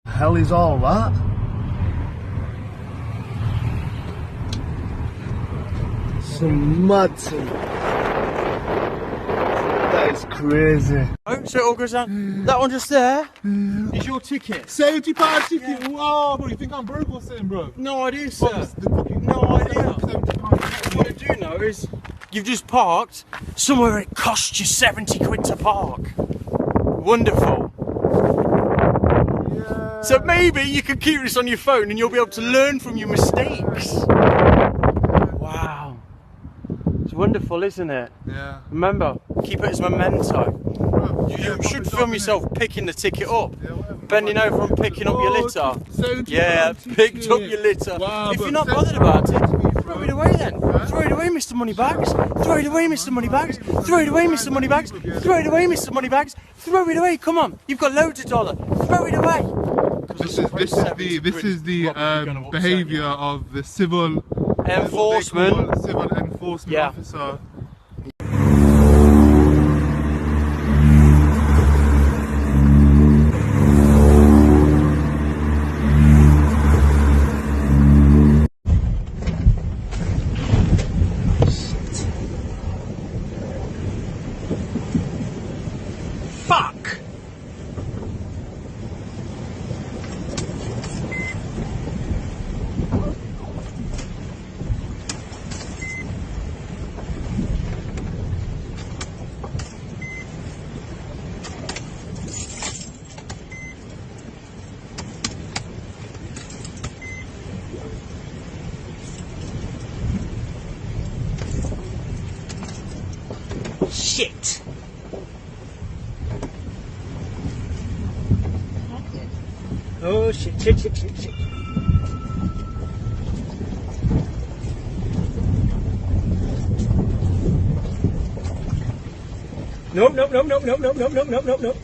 Hell is all that? Some mad thing. That is crazy. Oh, so it all goes down. That one just there is your ticket. £70 ticket. Yeah. Wow, bro, you think I'm broke or something, bro? No idea, sir. Bro, No idea. £70. What I do know is you've just parked somewhere it costs you 70 quid to park. Wonderful. Yeah. So maybe you can keep this on your phone and you'll be able to learn from your mistakes. Wow. It's wonderful, isn't it? Yeah. Remember, keep it as memento. Bro, You should film yourself picking the ticket up. Yeah, whatever. Bending over and picking up your litter. Yeah, picked up your litter. Wow, if bro, you're not bothered about it, throw it away then. Huh? Throw it away, Mr. Moneybags. Throw it away, Mr. Moneybags. Throw it away, Mr. Moneybags. Throw it away, Mr. Moneybags. Throw it away. Come on, you've got loads of dollars. Throw it away. This is the behaviour of the civil enforcement. Yeah. Officer. Fuck. Shit. Oh shit, shit, shit, shit, shit. Nope, nope, nope, nope, nope, nope, nope, nope, nope, nope, nope.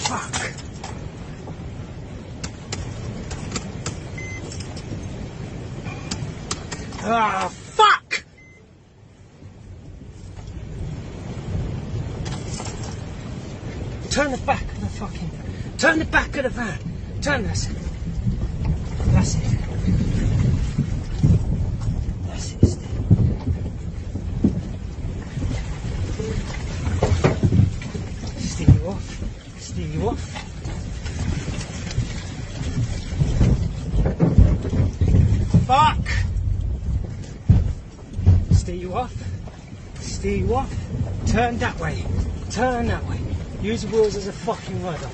Fuck. Ah, fuck! Turn the back of the fucking... Turn the back of the van. Turn this. That's it. That's it, Steve. Steer you off. Steer you off. Fuck! Steer you off. Steer you off. Turn that way. Turn that way. Use the wheels as a fucking rudder.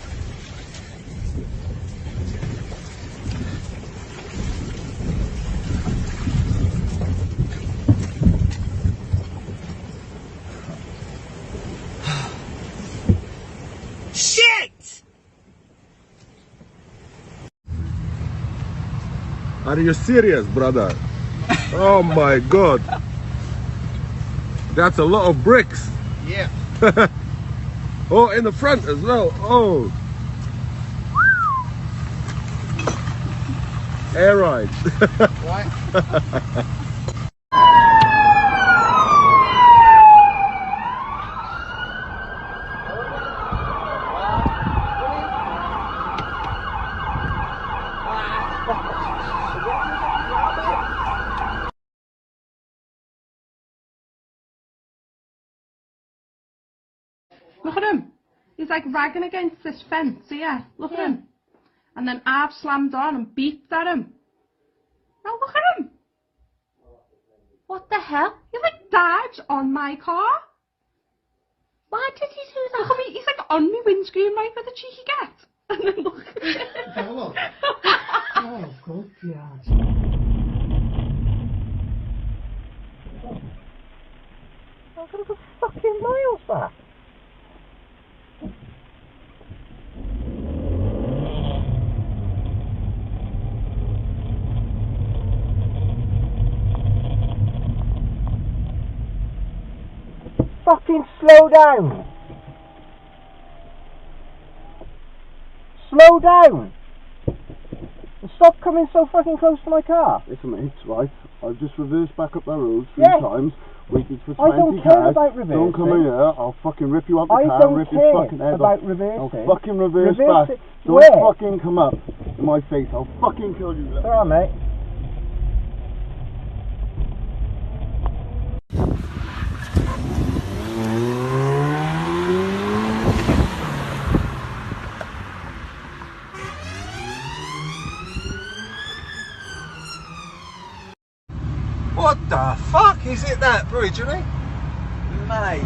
Shit! Are you serious, brother? Oh my god. That's a lot of bricks. Yeah. Oh, in the front as well. Oh. Air ride. Right. Look at him. He's like ragging against this fence here. Look at him. And then I've slammed on and beeped at him. Now look at him. What the hell? He like dives on my car. Why did he do that? Look at me. He's like on my windscreen right for the cheeky get. And then look at him. Oh, good, yeah. I'm gonna go fucking miles back. Fucking slow down. Slow down. stop coming so fucking close to my car? Listen, mate, right. I've just reversed back up that road 3 Yeah. times. Waited for 20 I don't care cars. about reversing. Don't come in here. I'll fucking rip you out the I car don't and rip care your fucking head about off. reversing. I'll fucking reverse Reverse back. it. Don't Where? fucking come up in my face. I'll fucking kill you. Alright, mate. What the fuck is it, that bridge, isn't it? Mate.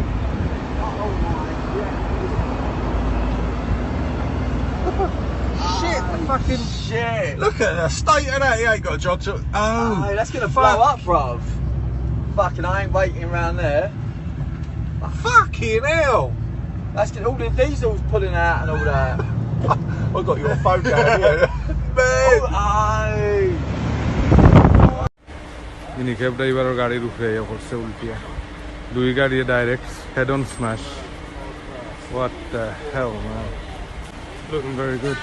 Shit, the fucking Shit. look at the state of that. He ain't got a job to. Oh, Hey, that's gonna fuck. blow up, bruv. Fucking, I ain't waiting around there. Fucking hell! That's getting all the diesels pulling out and all that. I got your phone down here. Man! इन्हीं cab driver और गाड़ी रुक रही है और से उल्टियाँ दुई गाड़ी direct head on smash. What the hell, man? Looking very good.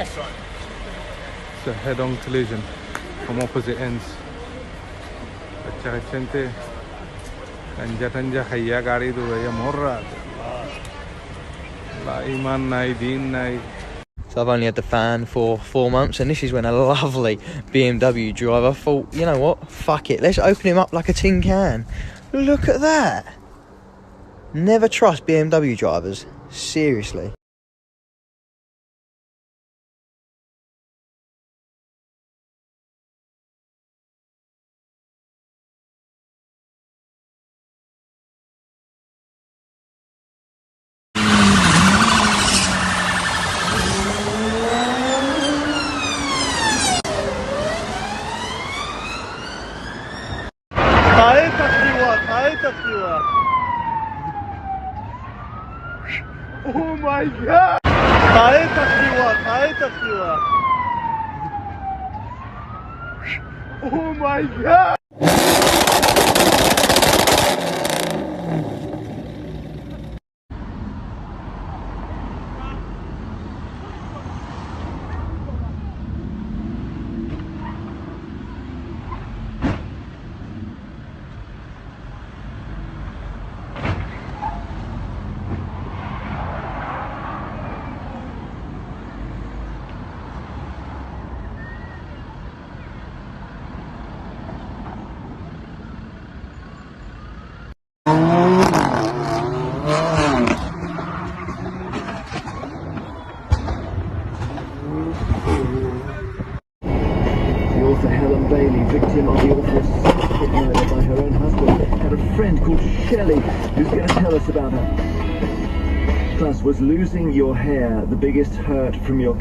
It's a head on collision from opposite ends. अच्छा gente tanja khaya गाड़ी तो भैया मोर रहा ला ईमान नाई दीन नाई. So I've only had the fan for 4 months, and this is when a lovely BMW driver thought, you know what, fuck it, let's open him up like a tin can. Look at that. Never trust BMW drivers, seriously. Oh my god! Oh my god! Victim of the awful secret murder by her own husband, had a friend called Shelley who's going to tell us about her. Plus, was losing your hair the biggest hurt from your...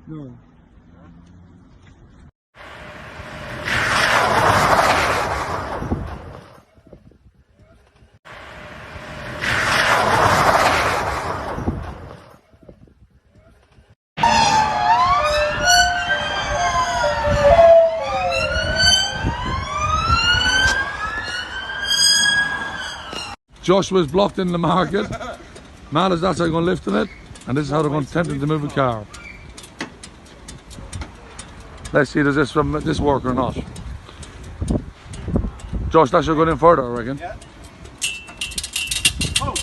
No. Josh was blocked in the market. Mal is that's how they're going to lift in it, and this is how they're going to attempt to move a car. Let's see, does this work or not? Josh, that should go in further, I reckon. Yeah. Oh.